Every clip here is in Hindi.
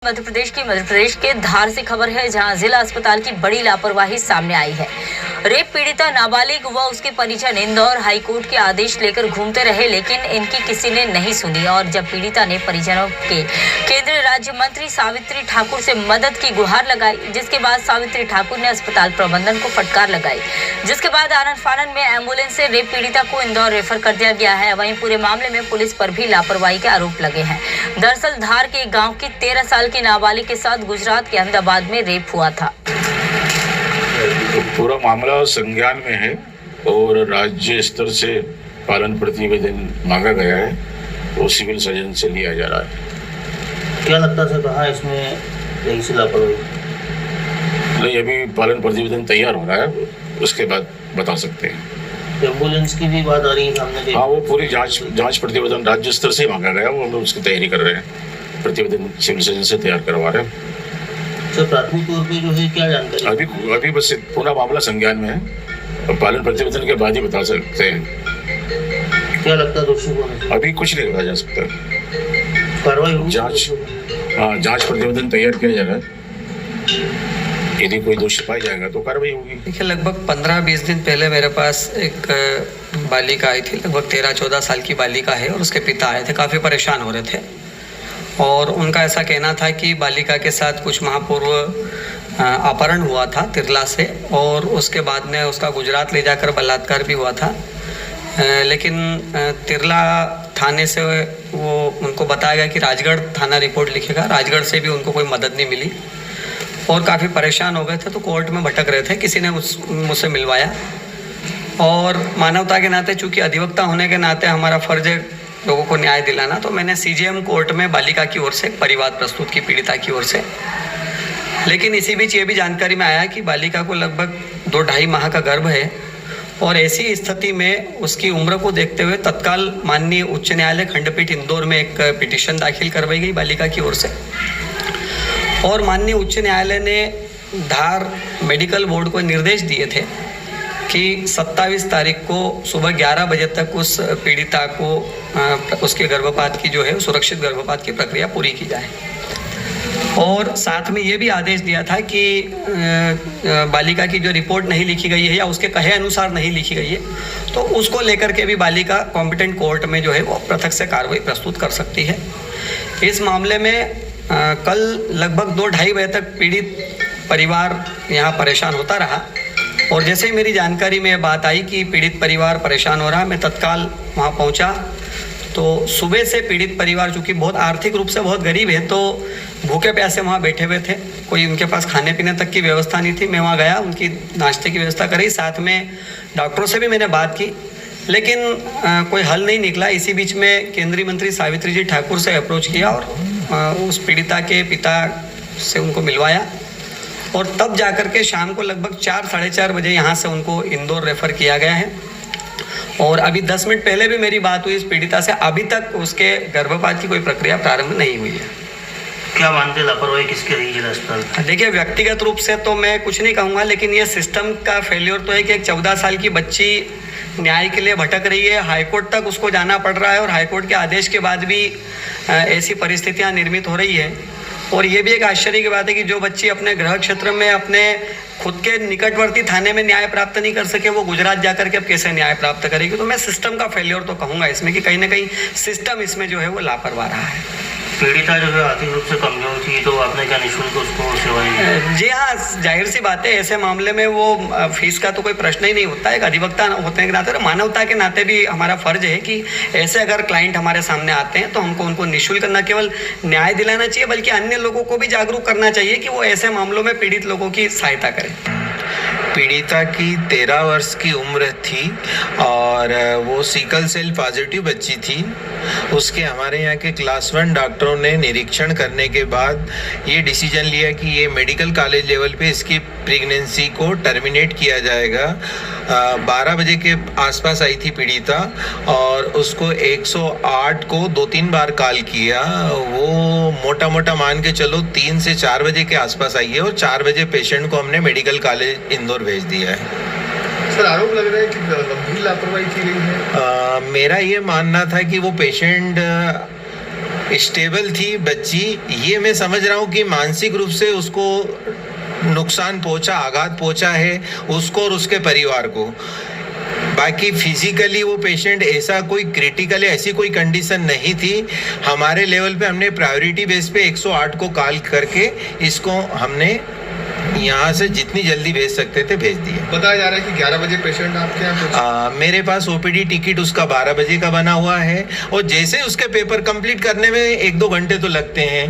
मध्य प्रदेश के धार से खबर है, जहां जिला अस्पताल की बड़ी लापरवाही सामने आई है। रेप पीड़िता नाबालिग व उसके परिजन इंदौर हाईकोर्ट के आदेश लेकर घूमते रहे, लेकिन इनकी किसी ने नहीं सुनी। और जब पीड़िता ने परिजनों के केंद्रीय राज्य मंत्री सावित्री ठाकुर से मदद की गुहार लगाई, जिसके बाद सावित्री ठाकुर ने अस्पताल प्रबंधन को फटकार लगाई, जिसके बाद आनन फानन में एम्बुलेंस से रेप पीड़िता को इंदौर रेफर कर दिया गया है। वहीं पूरे मामले में पुलिस पर भी लापरवाही के आरोप लगे हैं। दरअसल धार के एक गाँव की 13 साल की नाबालिग के साथ गुजरात के अहमदाबाद में रेप हुआ था। पूरा मामला संज्ञान में है और राज्य स्तर से पालन प्रतिवेदन मांगा गया है, वो सिविल सर्जन से लिया जा रहा है। क्या लगता है कहाँ इसमें रही सी लापरवाही? नहीं, अभी पालन प्रतिवेदन तैयार हो रहा है, उसके बाद बता सकते हैं। एम्बुलेंस की भी बात आ रही है सामने। हाँ, वो पूरी जांच प्रतिवेदन राज्य स्तर से मांगा गया, वो हम लोग उसकी तैयारी कर रहे हैं। प्रतिवेदन सिविल सर्जन से तैयार करवा रहे हैं। तो प्राथमिक तौर पे जो है क्या जानकारी? अभी बस पूरा मामला संज्ञान में है और पालन प्रतिवेदन के बाद ही बता सकते हैं। क्या लगता है दोषी कौन है? अभी कुछ नहीं बताया जा सकता। कार्रवाई होगी? जांच प्रतिवेदन तैयार किया जा रहा है। यदि कोई दोषी पाया जाएगा तो कार्रवाई होगी। देखिए, लगभग 15-20 दिन पहले मेरे पास एक बालिका आई थी, लगभग 13-14 साल की बालिका है, और उसके पिता आए थे, काफ़ी परेशान हो रहे थे। और उनका ऐसा कहना था कि बालिका के साथ कुछ माह पूर्व अपहरण हुआ था तिरला से, और उसके बाद में उसका गुजरात ले जाकर बलात्कार भी हुआ था। लेकिन तिरला थाने से वो उनको बताया गया कि राजगढ़ थाना रिपोर्ट लिखेगा। राजगढ़ से भी उनको कोई मदद नहीं मिली और काफ़ी परेशान हो गए थे, तो कोर्ट में भटक रहे थे। किसी ने मुझसे मिलवाया, और मानवता के नाते, चूँकि अधिवक्ता होने के नाते हमारा फर्ज है लोगों को न्याय दिलाना, तो मैंने सीजेएम कोर्ट में बालिका की ओर से एक परिवाद प्रस्तुत की, पीड़िता की ओर से। लेकिन इसी बीच ये भी जानकारी में आया कि बालिका को लगभग 2-2.5 माह का गर्भ है, और ऐसी स्थिति में उसकी उम्र को देखते हुए तत्काल माननीय उच्च न्यायालय खंडपीठ इंदौर में एक पिटीशन दाखिल करवाई गई बालिका की ओर से। और माननीय उच्च न्यायालय ने धार मेडिकल बोर्ड को निर्देश दिए थे कि 27 तारीख को सुबह 11 बजे तक उस पीड़िता को उसके गर्भपात की जो है सुरक्षित गर्भपात की प्रक्रिया पूरी की जाए। और साथ में ये भी आदेश दिया था कि बालिका की जो रिपोर्ट नहीं लिखी गई है या उसके कहे अनुसार नहीं लिखी गई है, तो उसको लेकर के भी बालिका कॉम्पिटेंट कोर्ट में जो है वो पृथक से कार्रवाई प्रस्तुत कर सकती है। इस मामले में कल लगभग 2-2.5 बजे तक पीड़ित परिवार यहाँ परेशान होता रहा, और जैसे ही मेरी जानकारी में बात आई कि पीड़ित परिवार परेशान हो रहा है, मैं तत्काल वहाँ पहुँचा। तो सुबह से पीड़ित परिवार, चूँकि बहुत आर्थिक रूप से बहुत गरीब है, तो भूखे प्यासे वहाँ बैठे हुए थे। कोई उनके पास खाने पीने तक की व्यवस्था नहीं थी। मैं वहाँ गया, उनकी नाश्ते की व्यवस्था करी, साथ में डॉक्टरों से भी मैंने बात की, लेकिन कोई हल नहीं निकला। इसी बीच में केंद्रीय मंत्री सावित्री जी ठाकुर से अप्रोच किया और उस पीड़िता के पिता से उनको मिलवाया, और तब जाकर के शाम को लगभग 4-4:30 बजे यहाँ से उनको इंदौर रेफ़र किया गया है। और अभी 10 मिनट पहले भी मेरी बात हुई इस पीड़िता से, अभी तक उसके गर्भपात की कोई प्रक्रिया प्रारंभ नहीं हुई है। क्या मानते लापरवाही किसकी रही जिला अस्पताल? देखिए, व्यक्तिगत रूप से तो मैं कुछ नहीं कहूँगा, लेकिन ये सिस्टम का फेल्योर तो है कि एक 14 साल की बच्ची न्याय के लिए भटक रही है, हाईकोर्ट तक उसको जाना पड़ रहा है, और हाईकोर्ट के आदेश के बाद भी ऐसी परिस्थितियाँ निर्मित हो रही है। और ये भी एक आश्चर्य की बात है कि जो बच्ची अपने गृह क्षेत्र में अपने खुद के निकटवर्ती थाने में न्याय प्राप्त नहीं कर सके, वो गुजरात जाकर के अब कैसे न्याय प्राप्त करेगी? तो मैं सिस्टम का फेलियर तो कहूँगा इसमें, कि कहीं ना कहीं सिस्टम इसमें जो है वो लापरवाह रहा है। पीड़िता जो है आर्थिक रूप से कमजोर थी, तो आपने क्या निःशुल्क उसको सेवाएं? जी हाँ, जाहिर सी बात है, ऐसे मामले में वो फीस का तो कोई प्रश्न ही नहीं होता है। एक अधिवक्ता होने के नाते, मानवता के नाते भी हमारा फर्ज है कि ऐसे अगर क्लाइंट हमारे सामने आते हैं तो हमको उनको निःशुल्क न केवल न्याय दिलाना चाहिए, बल्कि अन्य लोगों को भी जागरूक करना चाहिए कि वो ऐसे मामलों में पीड़ित लोगों की सहायता करें। पीड़िता की 13 वर्ष की उम्र थी और वो सिकल सेल पॉजिटिव बच्ची थी। उसके हमारे यहाँ के क्लास 1 डॉक्टरों ने निरीक्षण करने के बाद ये डिसीजन लिया कि ये मेडिकल कॉलेज लेवल पे इसकी प्रेगनेंसी को टर्मिनेट किया जाएगा। 12 बजे के आसपास आई थी पीड़िता, और उसको 108 को 2-3 बार कॉल किया। वो मोटा मोटा मान के चलो 3 से 4 बजे के आसपास आई है, और 4 बजे पेशेंट को हमने मेडिकल कॉलेज इंदौर भेज दिया है। सर, आरोप लग रहा है कि गंभीर लापरवाही की गई है। मेरा ये मानना था कि वो पेशेंट स्टेबल थी बच्ची। ये मैं समझ रहा हूँ कि मानसिक रूप से उसको नुकसान पहुंचा, आघात पहुंचा है उसको और उसके परिवार को। बाकी फिजिकली वो पेशेंट ऐसा कोई क्रिटिकल ऐसी कोई कंडीशन नहीं थी। हमारे लेवल पे हमने प्रायोरिटी बेस पे 108 को कॉल करके इसको हमने यहाँ से जितनी जल्दी भेज सकते थे भेज दिया। बताया जा रहा है कि 11 बजे पेशेंट आपके यहाँ पहुंचा। मेरे पास ओपीडी टिकट उसका 12 बजे का बना हुआ है और जैसे उसके पेपर कंप्लीट करने में 1-2 घंटे तो लगते हैं।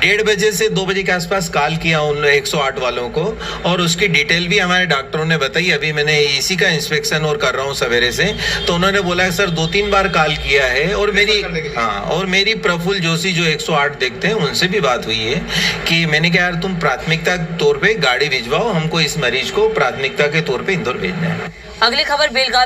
1:30 बजे से 2 बजे के आसपास कॉल किया उन 108 वालों को और उसकी डिटेल भी हमारे डॉक्टरों ने बताई। अभी मैंने इसी का इंस्पेक्शन और कर रहा हूँ सवेरे से, तो उन्होंने बोला सर 2-3 बार कॉल किया है। और मेरी प्रफुल्ल जोशी जो 108 देखते हैं उनसे भी बात हुई है कि मैंने कहा यार तुम प्राथमिकता तौर पे गाड़ी भिजवाओ, हमको इस मरीज को प्राथमिकता के तौर पे इंदौर भेजना है। अगली खबर बेलगावी